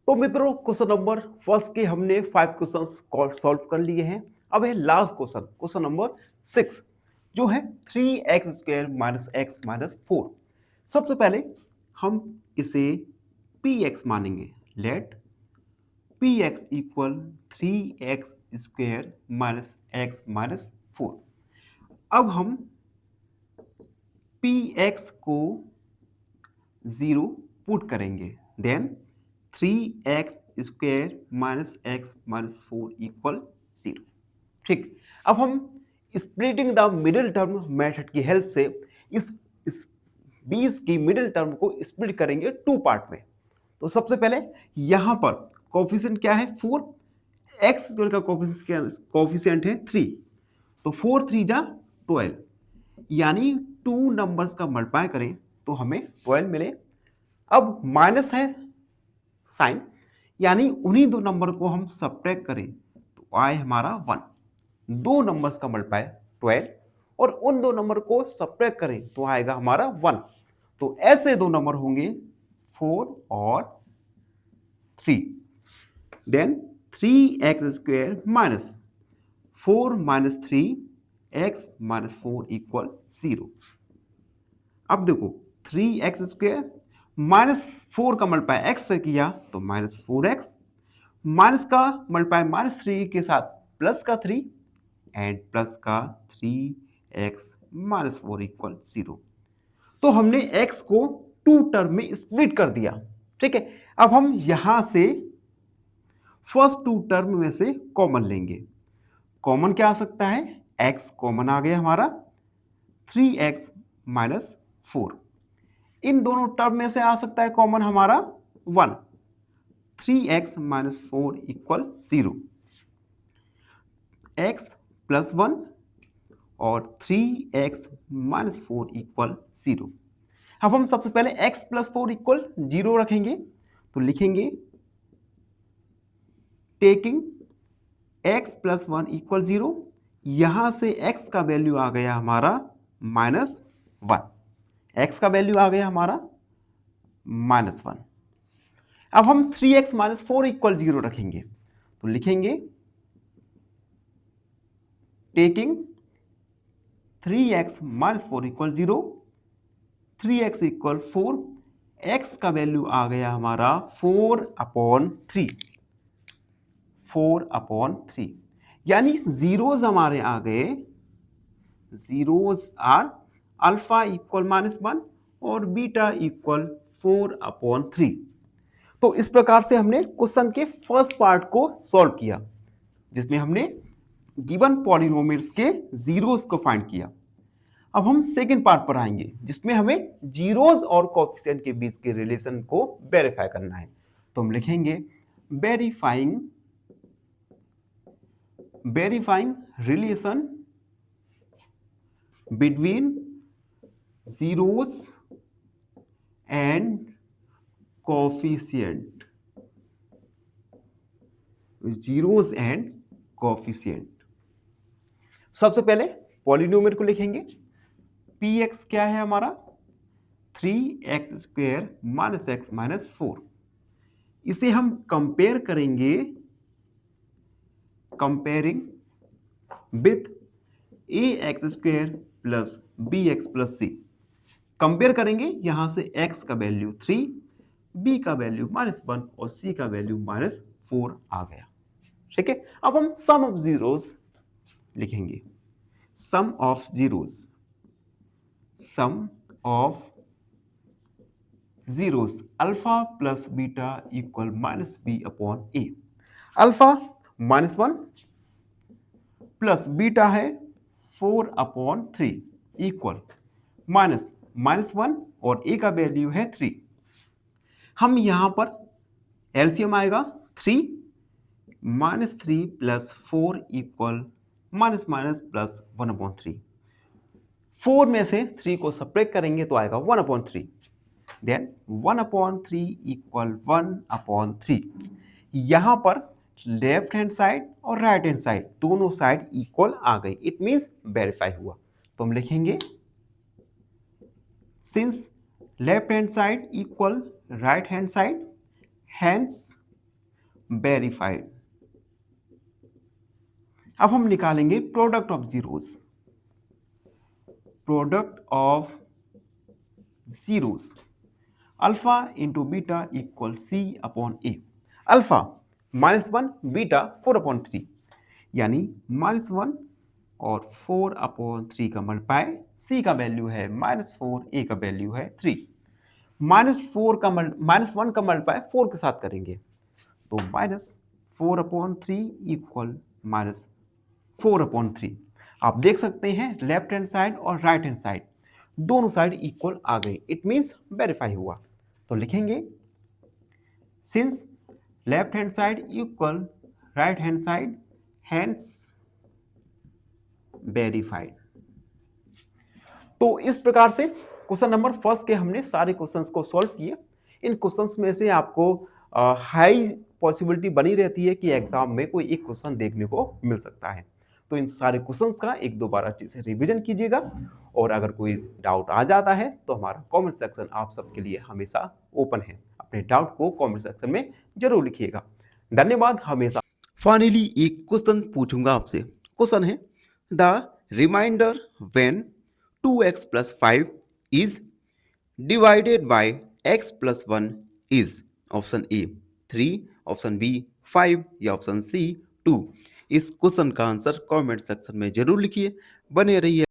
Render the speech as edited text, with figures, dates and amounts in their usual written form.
तो मित्रों question number first के हमने 5 क्वेश्चंस सॉल्व कर लिए हैं। अब है लास्ट क्वेश्चन, क्वेश्चन नंबर 6 जो है 3x² माइनस एक्स माइनस 4। सबसे पहले हम इसे px मानेंगे। Let px equal 3x² minus x minus 4। अब हम px को 0 पुट करेंगे, then 3x² minus x minus 4 equal 0। ठीक, अब हम splitting the middle term method की हेल्प से इस 20 की मिडिल टर्म को स्प्लिट करेंगे टू पार्ट में। तो सबसे पहले यहां पर कोफिशिएंट क्या है 4, एक्स स्क्वायर का कोफिशिएंट है 3, तो 4 3 जा 12, यानी टू नंबर्स का मल्टीप्लाई करें तो हमें 12 मिले। अब माइनस है साइन, यानी उन्हीं दो नंबर को हम सब्ट्रैक्ट करें तो आए हमारा 1। दो नंबर्स का मल्टीप्लाई 12 और उन दो नंबर को सब्ट्रैक्ट करें तो आएगा हमारा 1। तो ऐसे दो नंबर होंगे 4 और 3। Then 3x² minus 4 minus 3x minus 4 equal 0। अब देखो 3x² माइनस 4 का मल्टीप्लाई x से किया तो माइनस 4x, माइनस का मल्टीप्लाई माइनस 3 के साथ प्लस का 3 एंड प्लस का 3x माइनस 4 इक्वल 0। तो हमने x को टू टर्म में स्प्लिट कर दिया। ठीक है, अब हम यहां से फर्स्ट टू टर्म में से कॉमन लेंगे। कॉमन क्या आ सकता है, x कॉमन आ गया हमारा, 3x माइनस 4। इन दोनों टर्म में से आ सकता है कॉमन हमारा 1, 3x minus 4 equal 0। x plus 1 और 3x माइनस 4 इक्वल 0। अब हम सबसे पहले x प्लस 4 इक्वल 0 रखेंगे, तो लिखेंगे टेकिंग x प्लस 1 इक्वल 0। यहां से x का वैल्यू आ गया हमारा माइनस 1, x का वैल्यू आ गया हमारा माइनस 1। अब हम 3x माइनस 4 इक्वल 0 रखेंगे, तो लिखेंगे taking 3x minus 4 equal 0, 3x equal 4, x का वैल्यू आ गया हमारा 4/3, 4/3, यानी जीरोज हमारे आ गए। जीरोज आर अल्फा इक्वल -1 और बीटा इक्वल 4/3। तो इस प्रकार से हमने क्वेश्चन के फर्स्ट पार्ट को सॉल्व किया, जिसमें हमने गिवन पॉलिनोमियल्स के जीरोस को फाइंड किया। अब हम सेकंड पार्ट पर आएंगे, जिसमें हमें जीरोस और कोएफिशिएंट के बीच के रिलेशन को वेरीफाई करना है। तो हम लिखेंगे verifying relation between zeros and coefficient, zeros and coefficient. सबसे पहले पॉलिनोमियल को लिखेंगे, px क्या है हमारा 3x² माइनस एक्स माइनस 4। इसे हम कंपेयर करेंगे, comparing with ax² plus bx plus c। Compare करेंगे, यहां से x का वैल्यू 3, b का वैल्यू -1 और c का वैल्यू -4 आ गया। ठीक है, अब हम सम ऑफ जीरोस लिखेंगे। Sum of zeros, sum of zeros alpha plus beta equal -b/a। Alpha -1 plus beta है 4/3 इक्वल -1 और a का वैल्यू है 3। हम यहां पर एलसीएम आएगा 3, -3 प्लस 4 इक्वल प्लस 1/3। 4 में से 3 को सब्ट्रैक्ट करेंगे तो आएगा 1/3। Then 1/3 equal 1/3। यहां पर लेफ्ट हैंड साइड और राइट हैंड साइड दोनों साइड इक्वल आ गई, इट मींस वेरीफाई हुआ। तो हम लिखेंगे since left hand side equal right hand side, hence verified. अब हम निकालेंगे product of zeros. Product of zeros, alpha into beta equal C upon A. Alpha -1, beta 4/3, यानी -1 और 4/3 का मल्टीप्लाई, सी का वैल्यू है -4, ए का वैल्यू है 3। -1 का मल्टीप्लाई 4 के साथ करेंगे तो -4/3 इक्वल -4/3। आप देख सकते हैं लेफ्ट हैंड साइड और राइट हैंड साइड दोनों साइड इक्वल आ गए, इट मींस वेरीफाई हुआ। तो लिखेंगे since left hand side equal right hand side, hence verified. तो इस प्रकार से क्वेश्चन नंबर फर्स्ट के हमने सारे क्वेश्चंस को सॉल्व किए। इन क्वेश्चंस में से आपको हाई पॉसिबिलिटी बनी रहती है कि एग्जाम में कोई एक क्वेश्चन देखने को मिल सकता है। तो इन सारे क्वेश्चंस का एक दो बार अच्छे से रिवीजन कीजिएगा, और अगर कोई डाउट आ जाता है तो हमारा कमेंट सेक्शन आप सबके लिए हमेशा ओपन है। अपने डाउट को कमेंट सेक्शन में जरूर लिखिएगा। धन्यवाद हमेशा। फाइनली एक क्वेश्चन पूछूंगा आपसे। क्वेश्चन है the reminder when 2x plus 5 is divided by x plus 1 is option A 3, option B 5 या ऑप्शन सी 2। इस क्वेश्चन का आंसर कमेंट सेक्शन में जरूर लिखिए। बने रहिए।